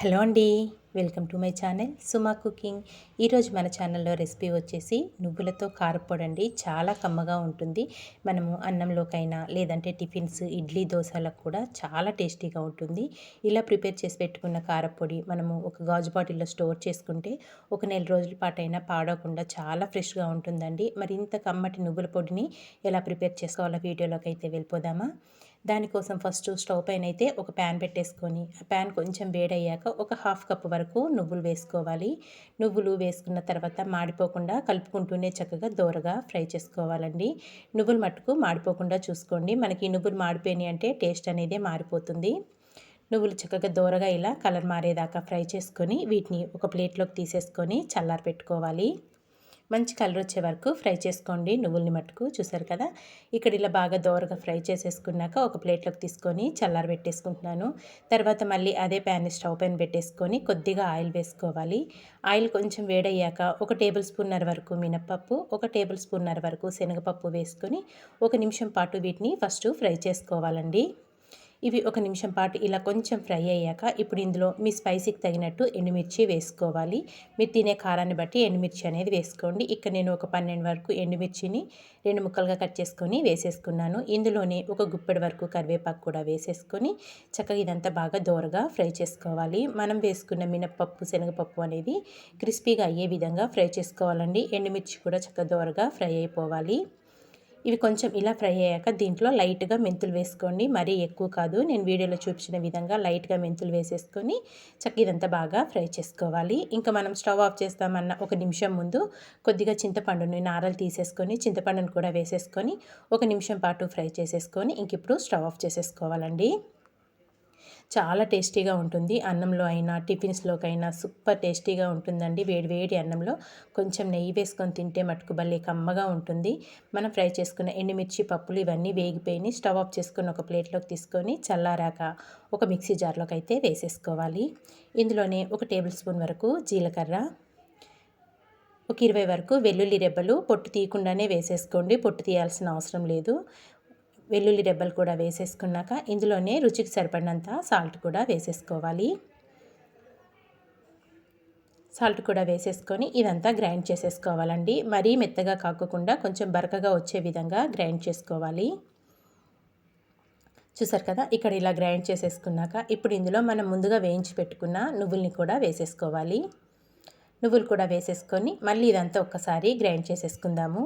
Hello అండి, welcome to my channel Suma cooking. ఈరోజు మన ఛానల్లో రెసిపీ వచ్చేసి నువ్వులతో కారప్పొడి అండి. చాలా కమ్మగా ఉంటుంది. మనము అన్నంలోకైనా లేదంటే టిఫిన్స్, ఇడ్లీ, దోశలకు కూడా చాలా టేస్టీగా ఉంటుంది. ఇలా ప్రిపేర్ చేసి పెట్టుకున్న కారప్పొడి మనము ఒక గాజు బాటిల్లో స్టోర్ చేసుకుంటే ఒక నెల రోజుల పాటైనా పాడకుండా చాలా ఫ్రెష్గా ఉంటుందండి. మరి ఇంత కమ్మటి నువ్వుల పొడిని ఎలా ప్రిపేర్ చేసుకోవాలో వీడియోలోకి అయితే వెళ్ళిపోదామా. దానికోసం ఫస్ట్ స్టవ్ పైన అయితే ఒక ప్యాన్ పెట్టేసుకొని ఆ ప్యాన్ కొంచెం వేడయ్యాక ఒక హాఫ్ కప్ వరకు నువ్వులు వేసుకోవాలి. నువ్వులు వేసుకున్న తర్వాత మాడిపోకుండా కలుపుకుంటూనే చక్కగా దోరగా ఫ్రై చేసుకోవాలండి. నువ్వులు మట్టుకు మాడిపోకుండా చూసుకోండి. మనకి నువ్వులు మాడిపోయినాయి అంటే టేస్ట్ అనేది మారిపోతుంది. నువ్వులు చక్కగా దోరగా ఇలా కలర్ మారేదాకా ఫ్రై చేసుకొని వీటిని ఒక ప్లేట్లోకి తీసేసుకొని చల్లారి పెట్టుకోవాలి. మంచి కలర్ వచ్చే వరకు ఫ్రై చేసుకోండి నువ్వుల్ని మట్టుకు. చూసారు కదా, ఇక్కడ ఇలా బాగా దోరగా ఫ్రై చేసేసుకున్నాక ఒక ప్లేట్లోకి తీసుకొని చల్లారి పెట్టేసుకుంటున్నాను. తర్వాత మళ్ళీ అదే ప్యాన్ని స్టవ్ పైన పెట్టేసుకొని కొద్దిగా ఆయిల్ వేసుకోవాలి. ఆయిల్ కొంచెం వేడయ్యాక ఒక టేబుల్ స్పూన్నర వరకు మినప్పప్పు, ఒక టేబుల్ స్పూన్నర వరకు శనగపప్పు వేసుకొని 1 నిమిషం పాటు వీటిని ఫస్ట్ ఫ్రై చేసుకోవాలండి. ఇవి 1 నిమిషం పాటు ఇలా కొంచెం ఫ్రై అయ్యాక ఇప్పుడు ఇందులో మీ స్పైసీకి తగినట్టు ఎండుమిర్చి వేసుకోవాలి. మీరు తినే కారాన్ని బట్టి ఎండుమిర్చి అనేది వేసుకోండి. ఇక్కడ నేను ఒక 12 వరకు ఎండుమిర్చిని 2 ముక్కలుగా కట్ చేసుకొని వేసేసుకున్నాను. ఇందులోనే ఒక గుప్పెడు వరకు కరివేపాకు కూడా వేసేసుకొని చక్కగా ఇదంతా బాగా దోరగా ఫ్రై చేసుకోవాలి. మనం వేసుకున్న మినప్పప్పు, శనగపప్పు అనేది క్రిస్పీగా అయ్యే విధంగా ఫ్రై చేసుకోవాలండి. ఎండుమిర్చి కూడా చక్కగా దోరగా ఫ్రై అయిపోవాలి. ఇవి కొంచెం ఇలా ఫ్రై అయ్యాక దీంట్లో లైట్గా మెంతులు వేసుకోండి. మరీ ఎక్కువ కాదు, నేను వీడియోలో చూపించిన విధంగా లైట్గా మెంతులు వేసేసుకొని చక్కగా ఇదంతా బాగా ఫ్రై చేసుకోవాలి. ఇంకా మనం స్టవ్ ఆఫ్ చేస్తామన్న 1 నిమిషం ముందు కొద్దిగా చింతపండుని నారలు తీసేసుకొని చింతపండుని కూడా వేసేసుకొని 1 నిమిషం పాటు ఫ్రై చేసేసుకొని ఇంక ఇప్పుడు స్టవ్ ఆఫ్ చేసేసుకోవాలండి. చాలా టేస్టీగా ఉంటుంది. అన్నంలో అయినా టిఫిన్స్లోకైనా సూపర్ టేస్టీగా ఉంటుందండి. వేడి వేడి అన్నంలో కొంచెం నెయ్యి వేసుకొని తింటే మటుకు భలే కమ్మగా ఉంటుంది. మనం ఫ్రై చేసుకున్న ఎండుమిర్చి, పప్పులు ఇవన్నీ వేగిపోయి స్టవ్ ఆఫ్ చేసుకుని ఒక ప్లేట్లోకి తీసుకొని చల్లారాక ఒక మిక్సీ జార్లోకి అయితే వేసేసుకోవాలి. ఇందులోనే ఒక టేబుల్ స్పూన్ వరకు జీలకర్ర, ఒక 20 వరకు వెల్లుల్లి రెబ్బలు పొట్టు తీయకుండానే వేసేసుకోండి. పొట్టు తీయాల్సిన అవసరం లేదు. వెల్లుల్లి రెబ్బలు కూడా వేసేసుకున్నాక ఇందులోనే రుచికి సరిపడినంత సాల్ట్ కూడా వేసేసుకోవాలి. సాల్ట్ కూడా వేసేసుకొని ఇదంతా గ్రైండ్ చేసేసుకోవాలండి. మరీ మెత్తగా కాకుండా కొంచెం బరకగా వచ్చే విధంగా గ్రైండ్ చేసుకోవాలి. చూసారు కదా, ఇక్కడ ఇలా గ్రైండ్ చేసేసుకున్నాక ఇప్పుడు ఇందులో మనం ముందుగా వేయించి పెట్టుకున్న నువ్వుల్ని కూడా వేసేసుకోవాలి. నువ్వులు కూడా వేసేసుకొని మళ్ళీ ఇదంతా ఒక్కసారి గ్రైండ్ చేసేసుకుందాము.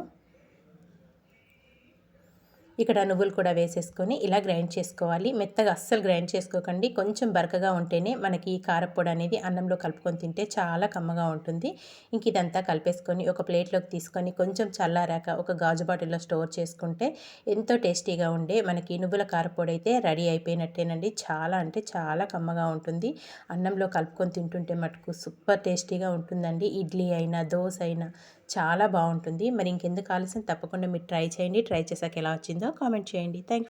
ఇక్కడ నువ్వులు కూడా వేసేసుకొని ఇలా గ్రైండ్ చేసుకోవాలి. మెత్తగా అస్సలు గ్రైండ్ చేసుకోకండి. కొంచెం బరకగా ఉంటేనే మనకి ఈ కారప్పొడి అనేది అన్నంలో కలుపుకొని తింటే చాలా కమ్మగా ఉంటుంది. ఇంక ఇదంతా కలిపేసుకొని ఒక ప్లేట్లోకి తీసుకొని కొంచెం చల్లారాక ఒక గాజు బాటిల్లో స్టోర్ చేసుకుంటే ఎంతో టేస్టీగా ఉండే మనకి నువ్వుల కారప్పొడి అయితే రెడీ అయిపోయినట్టేనండి. చాలా అంటే చాలా కమ్మగా ఉంటుంది. అన్నంలో కలుపుకొని తింటుంటే మటుకు సూపర్ టేస్టీగా ఉంటుందండి. ఇడ్లీ అయినా, దోశ అయినా చాలా బాగుంటుంది. మరి ఇంకెందుకు ఆలస్యం, తప్పకుండా మీరు ట్రై చేయండి. ట్రై చేశాక ఎలా వచ్చిందో కామెంట్ చేయండి. థ్యాంక్